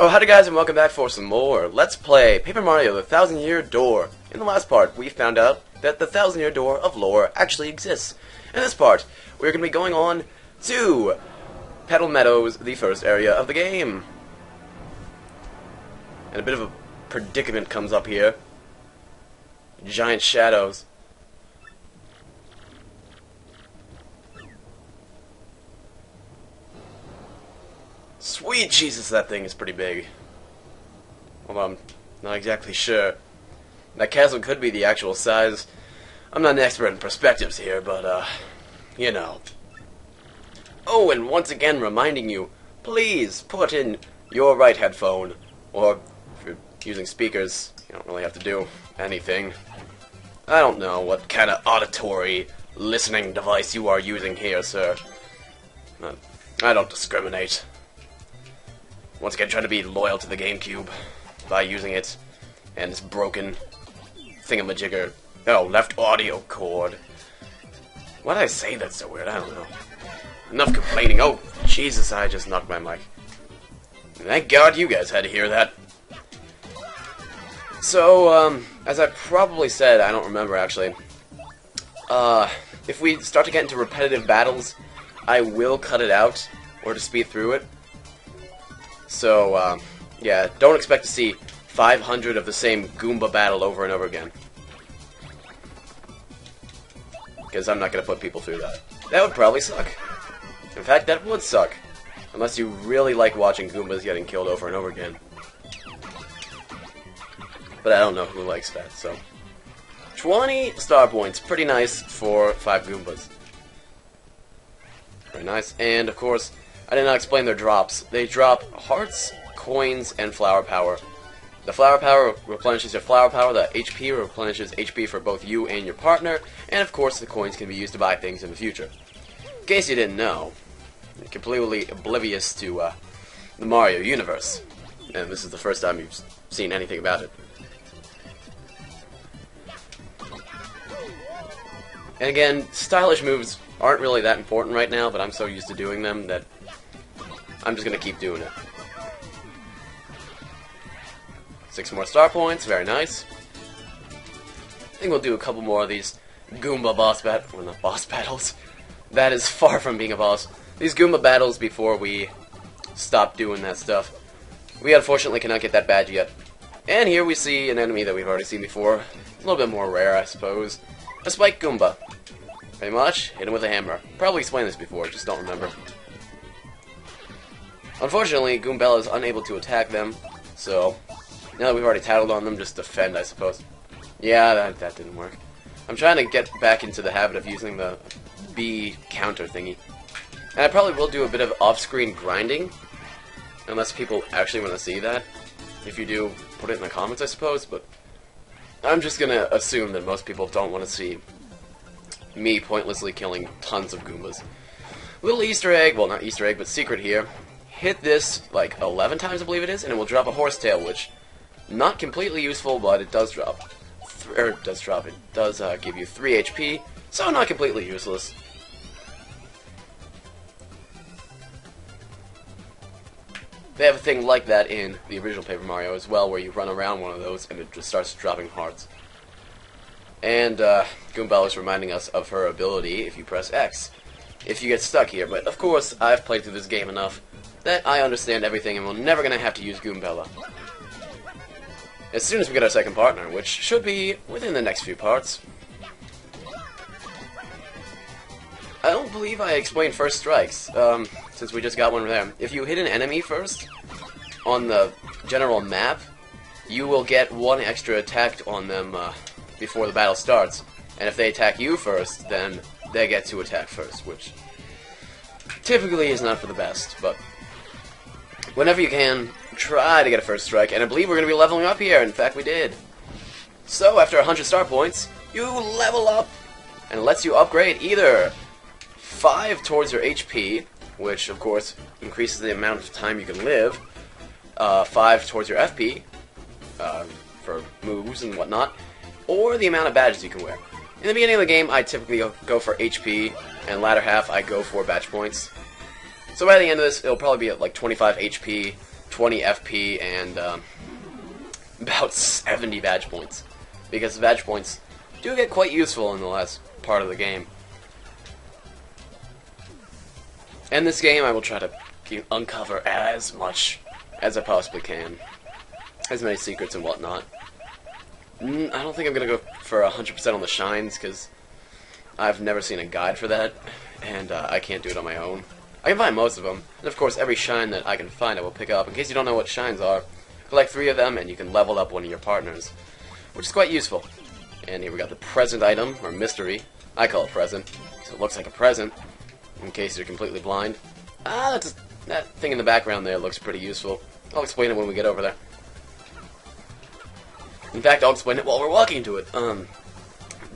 Oh, howdy guys, and welcome back for some more Let's Play Paper Mario: The Thousand-Year Door. In the last part, we found out that the Thousand-Year Door of lore actually exists. In this part, we're going to be going on to Petal Meadows, the first area of the game. And a bit of a predicament comes up here. Giant shadows. Sweet Jesus, that thing is pretty big. Although I'm not exactly sure. That castle could be the actual size. I'm not an expert in perspectives here, but, you know. Oh, and once again reminding you, please put in your right headphone, or if you're using speakers, you don't really have to do anything. I don't know what kind of auditory listening device you are using here, sir. I don't discriminate. Once again, trying to be loyal to the GameCube by using it and this broken thingamajigger. Oh, left audio cord. Why did I say that so weird? I don't know. Enough complaining. Oh, Jesus, I just knocked my mic. Thank God you guys had to hear that. So, as I probably said, I don't remember actually, if we start to get into repetitive battles, I will cut it out, or to speed through it. So, yeah, don't expect to see 500 of the same Goomba battle over and over again. Because I'm not going to put people through that. That would probably suck. In fact, that would suck. Unless you really like watching Goombas getting killed over and over again. But I don't know who likes that, so. 20 star points. Pretty nice for 5 Goombas. Very nice. And, of course, I did not explain their drops. They drop hearts, coins, and flower power. The flower power replenishes your flower power, the HP replenishes HP for both you and your partner, and of course the coins can be used to buy things in the future. In case you didn't know, you're completely oblivious to the Mario universe, and this is the first time you've seen anything about it. And again, stylish moves aren't really that important right now, but I'm so used to doing them that I'm just going to keep doing it. 6 more star points, very nice. I think we'll do a couple more of these Goomba boss battles. That is far from being a boss. These Goomba battles before we stop doing that stuff. We unfortunately cannot get that badge yet. And here we see an enemy that we've already seen before. A little bit more rare, I suppose. A Spike Goomba. Pretty much, hit him with a hammer. Probably explained this before, just don't remember. Unfortunately, Goombella is unable to attack them, so now that we've already tattled on them, just defend, I suppose. Yeah, that didn't work. I'm trying to get back into the habit of using the B counter thingy. And I probably will do a bit of off-screen grinding, unless people actually want to see that. If you do, put it in the comments, I suppose, but I'm just gonna assume that most people don't want to see me pointlessly killing tons of Goombas. Little Easter egg, well not Easter egg, but secret here. Hit this like 11 times, I believe it is, and it will drop a horsetail, which not completely useful, but it does drop. It does give you 3 HP, so not completely useless. They have a thing like that in the original Paper Mario as well, where you run around one of those and it just starts dropping hearts. And Goombella is reminding us of her ability if you press X. If you get stuck here, but of course I've played through this game enough that I understand everything and we're never going to have to use Goombella. As soon as we get our second partner, which should be within the next few parts. I don't believe I explained first strikes, since we just got one there. If you hit an enemy first, on the general map, you will get 1 extra attack on them before the battle starts. And if they attack you first, then they get to attack first, which typically is not for the best, but whenever you can, try to get a first strike, and I believe we're going to be leveling up here. In fact, we did. So, after 100 star points, you level up, and it lets you upgrade either 5 towards your HP, which, of course, increases the amount of time you can live, 5 towards your FP, for moves and whatnot, or the amount of badges you can wear. In the beginning of the game, I typically go for HP, and latter half I go for badge points. So by the end of this, it'll probably be at like 25 HP, 20 FP and about 70 badge points. Because badge points do get quite useful in the last part of the game. In this game, I will try to uncover as much as I possibly can. As many secrets and whatnot. I don't think I'm going to go for 100% on the shines, because I've never seen a guide for that, and I can't do it on my own. I can find most of them, and of course every shine that I can find I will pick up. In case you don't know what shines are, collect 3 of them and you can level up one of your partners, which is quite useful. And here we got the present item, or mystery. I call it present, so it looks like a present, in case you're completely blind. That thing in the background there looks pretty useful. I'll explain it when we get over there. In fact, I'll explain it while we're walking to it.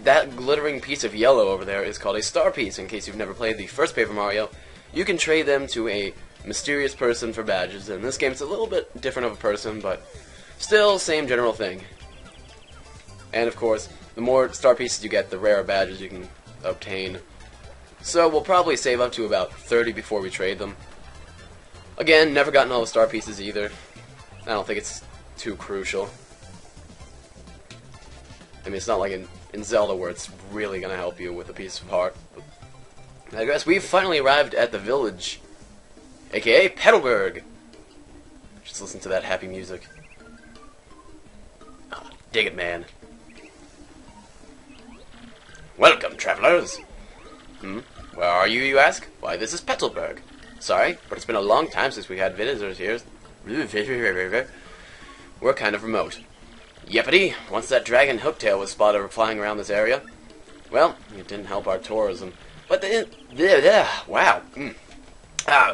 That glittering piece of yellow over there is called a star piece, in case you've never played the first Paper Mario. You can trade them to a mysterious person for badges. In this game, it's a little bit different of a person, but still, same general thing. And of course, the more star pieces you get, the rarer badges you can obtain. So we'll probably save up to about 30 before we trade them. Again, never gotten all the star pieces either. I don't think it's too crucial. I mean, it's not like in Zelda where it's really going to help you with a piece of heart. I guess we've finally arrived at the village, aka Pedophile. Just listen to that happy music. Ah, dig it, man. Welcome, travelers. Where are you, you ask? Why, this is Petalburg. Sorry, but it's been a long time since we had visitors here. We're kind of remote. Yepity, once that dragon Hooktail was spotted flying around this area. Well, it didn't help our tourism. But wow.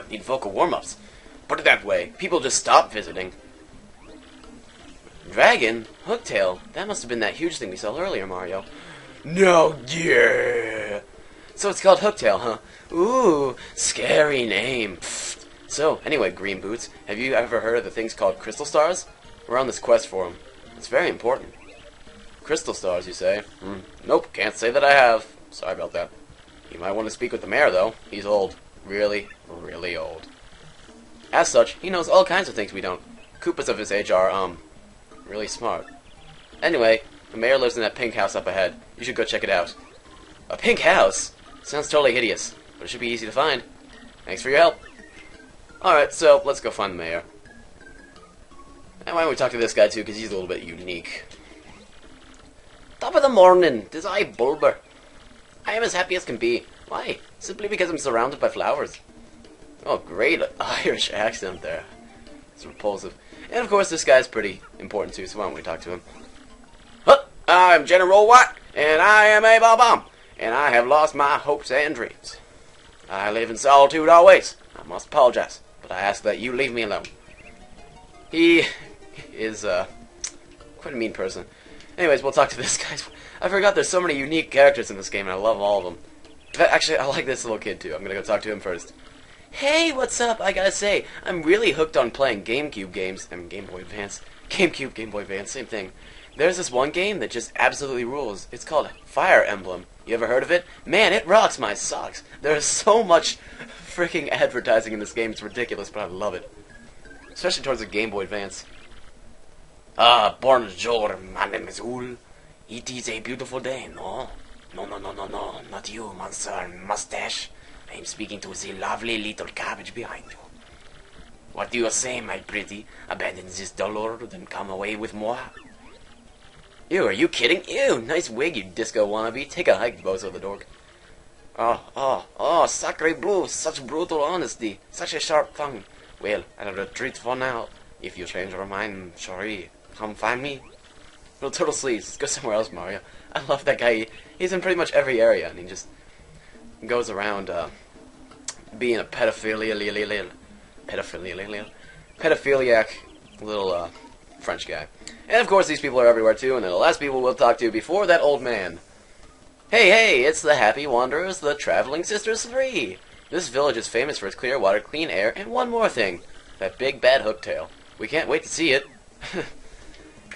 Need vocal warm-ups. Put it that way, people just stop visiting. Dragon? Hooktail? That must have been that huge thing we saw earlier, Mario. No, yeah. So it's called Hooktail, huh? Ooh, scary name. Pfft. So, anyway, Green Boots, have you ever heard of the things called crystal stars? We're on this quest for them. It's very important. Crystal stars, you say? Nope, can't say that I have. Sorry about that. You might want to speak with the mayor, though. He's old. Really, really old. As such, he knows all kinds of things we don't. Koopas of his age are, really smart. Anyway, the mayor lives in that pink house up ahead. You should go check it out. A pink house? Sounds totally hideous, but it should be easy to find. Thanks for your help. Alright, so let's go find the mayor. And why don't we talk to this guy too, because he's a little bit unique. Top of the morning, 'tis I, Bulber. I am as happy as can be. Why? Simply because I'm surrounded by flowers. Oh, great Irish accent there. It's repulsive. And of course, this guy's pretty important too, so why don't we talk to him? Huh, I'm General Watt, and I am a bomb, and I have lost my hopes and dreams. I live in solitude always. I must apologize, but I ask that you leave me alone. He is quite a mean person. Anyways, we'll talk to this guy. I forgot there's so many unique characters in this game, and I love all of them. But actually, I like this little kid too. I'm gonna go talk to him first. Hey, what's up? I gotta say, I'm really hooked on playing GameCube games. Game Boy Advance. GameCube, Game Boy Advance, same thing. There's this one game that just absolutely rules. It's called Fire Emblem. You ever heard of it? Man, it rocks my socks. There's so much freaking advertising in this game. It's ridiculous, but I love it. Especially towards the Game Boy Advance. Bonjour, my name is Ul. It is a beautiful day, no? No, not you, monster mustache. I am speaking to the lovely little cabbage behind you. What do you say, my pretty? Abandon this dullard and come away with moi? Ew, are you kidding? Ew, nice wig, you disco wannabe. Take a hike, bozo the dork. Oh, sacre bleu, such brutal honesty, such a sharp tongue. Well, I'll retreat for now. If you change your mind, sorry, come find me. Little turtle sleeves, let's go somewhere else, Mario. I love that guy. He's in pretty much every area, and he just goes around being a pedophiliac little French guy. And of course, these people are everywhere too, and they're the last people we'll talk to before that old man. Hey, it's the Happy Wanderers, the Traveling Sisters 3. This village is famous for its clear water, clean air, and one more thing, that big bad hooktail. We can't wait to see it.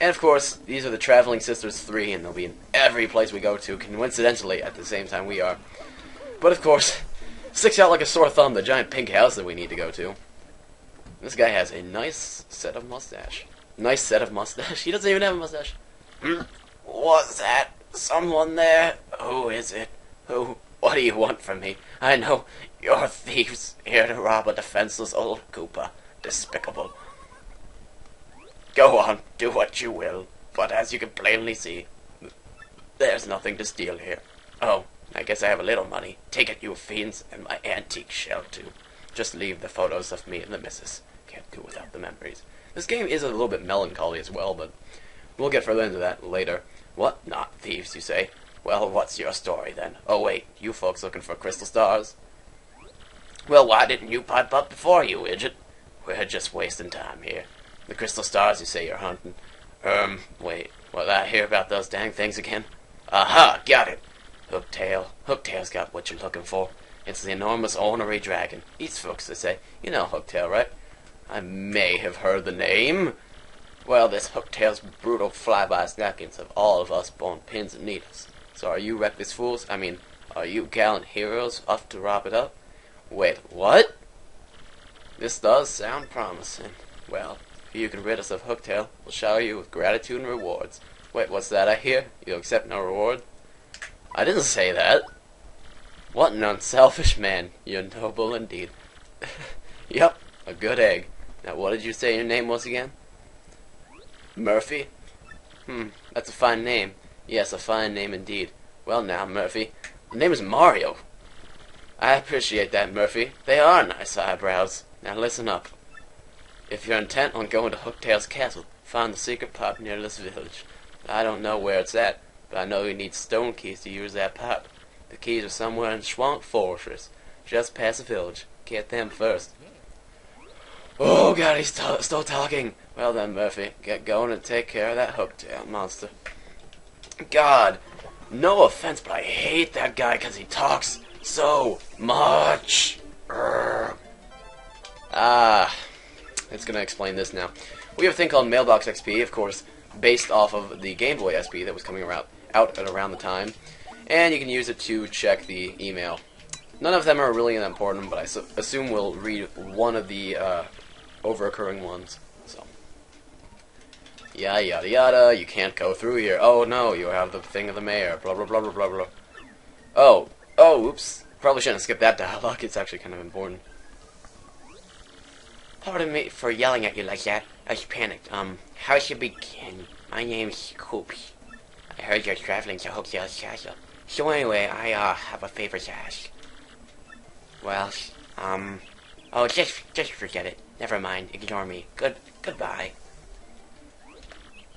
And of course, these are the Traveling Sisters 3, and they'll be in every place we go to, coincidentally, at the same time we are. But of course, sticks out like a sore thumb, the giant pink house that we need to go to. This guy has a nice set of mustache. Nice set of mustache? He doesn't even have a mustache. Was that someone there? Who is it? Who? What do you want from me? I know you're thieves here to rob a defenseless old Koopa. Despicable. Go on, do what you will. But as you can plainly see, there's nothing to steal here. Oh, I guess I have a little money. Take it, you fiends, and my antique shell, too. Just leave the photos of me and the missus. Can't do without the memories. This game is a little bit melancholy as well, but we'll get further into that later. What? Not thieves, you say? Well, what's your story, then? Oh, wait, you folks looking for crystal stars? Well, why didn't you pipe up before, you idiot? We're just wasting time here. The crystal stars you say you're hunting. Wait, what did I hear about those dang things again? Aha, got it! Hooktail. Hooktail's got what you're looking for. It's the enormous ornery dragon. Eats folks, they say. You know Hooktail, right? I may have heard the name. Well, this Hooktail's brutal fly-by-snackings have all of us borne pins and needles. So are you reckless fools? I mean, are you gallant heroes off to rob it up? Wait, what? This does sound promising. Well, if you can rid us of Hooktail, we'll shower you with gratitude and rewards. Wait, what's that I hear? You accept no reward? I didn't say that. What an unselfish man. You're noble indeed. Yep, a good egg. Now, what did you say your name was again? Murphy? That's a fine name. Yes, a fine name indeed. Well now, Murphy, the name is Mario. I appreciate that, Murphy. They are nice eyebrows. Now listen up. If you're intent on going to Hooktail's castle, find the secret pipe near this village. I don't know where it's at, but I know you need stone keys to use that pipe. The keys are somewhere in Swamp Fortress, just past the village. Get them first. Oh god, he's still talking. Well then, Murphy, get going and take care of that Hooktail monster. God, no offense, but I hate that guy because he talks so much. It's gonna explain this now. We have a thing called Mailbox XP, of course, based off of the Game Boy SP that was coming out at around the time, and you can use it to check the email. None of them are really that important, but I assume we'll read one of the over-occurring ones. So, yada yada yada. You can't go through here. Oh no, you have the thing of the mayor. Blah blah blah blah blah blah. Oh, oops. Probably shouldn't skip that dialogue. It's actually kind of important. Pardon me for yelling at you like that. I was panicked. How should we begin? My name's Coop. I heard you're traveling to Hooktail's castle. So anyway, I have a favor to ask. Well, oh, just forget it. Never mind. Ignore me. Goodbye.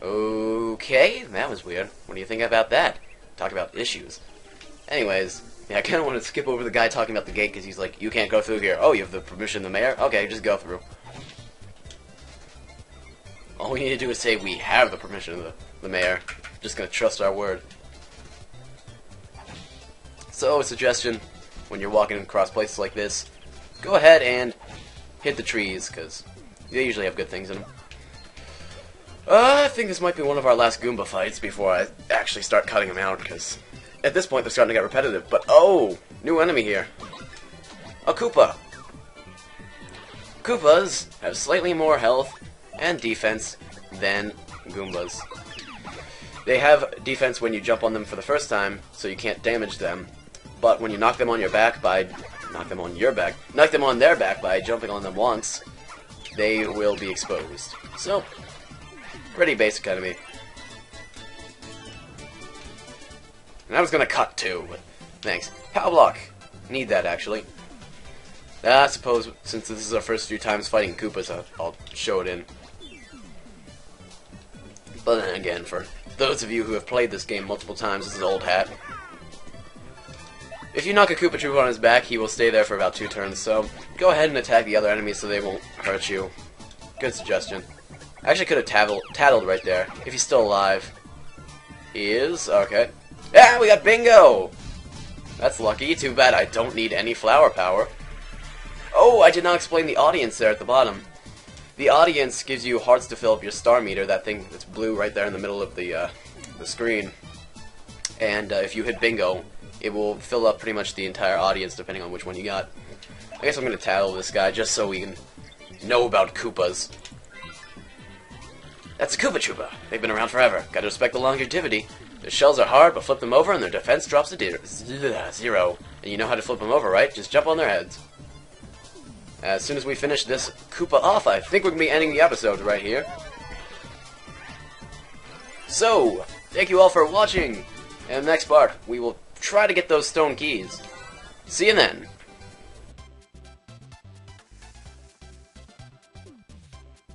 Okay, that was weird. What do you think about that? Talk about issues. Anyways, yeah, I kind of want to skip over the guy talking about the gate because he's like, you can't go through here. Oh, you have the permission of the mayor? Okay, just go through. All we need to do is say we have the permission of the mayor. Just gonna trust our word. So, a suggestion, when you're walking across places like this, go ahead and hit the trees, because they usually have good things in them. I think this might be one of our last Goomba fights before I actually start cutting them out, because at this point they're starting to get repetitive. But, oh! New enemy here. A Koopa! Koopas have slightly more health and defense than Goombas. They have defense when you jump on them for the first time, so you can't damage them. But when you knock them on your back by... knock them on their back by jumping on them once, they will be exposed. So, pretty basic enemy. And I was gonna cut too, but thanks. Power block. Need that, actually. I suppose, since this is our first few times fighting Koopas, I'll show it in. But then again, for those of you who have played this game multiple times, this is old hat. If you knock a Koopa Troopa on his back, he will stay there for about 2 turns, so go ahead and attack the other enemies so they won't hurt you. Good suggestion. I actually could have tattled right there, if he's still alive. He is? Okay. Yeah, we got Bingo! That's lucky. Too bad I don't need any flower power. Oh, I did not explain the audience there at the bottom. The audience gives you hearts to fill up your star meter, that thing that's blue right there in the middle of the screen. And if you hit bingo, it will fill up pretty much the entire audience depending on which one you got. I guess I'm going to tattle this guy just so we can know about Koopas. That's a Koopa Troopa. They've been around forever. Gotta respect the longevity. Their shells are hard, but flip them over and their defense drops to zero. And you know how to flip them over, right? Just jump on their heads. As soon as we finish this Koopa off, I think we're going to be ending the episode right here. So, thank you all for watching. And next part, we will try to get those stone keys. See you then.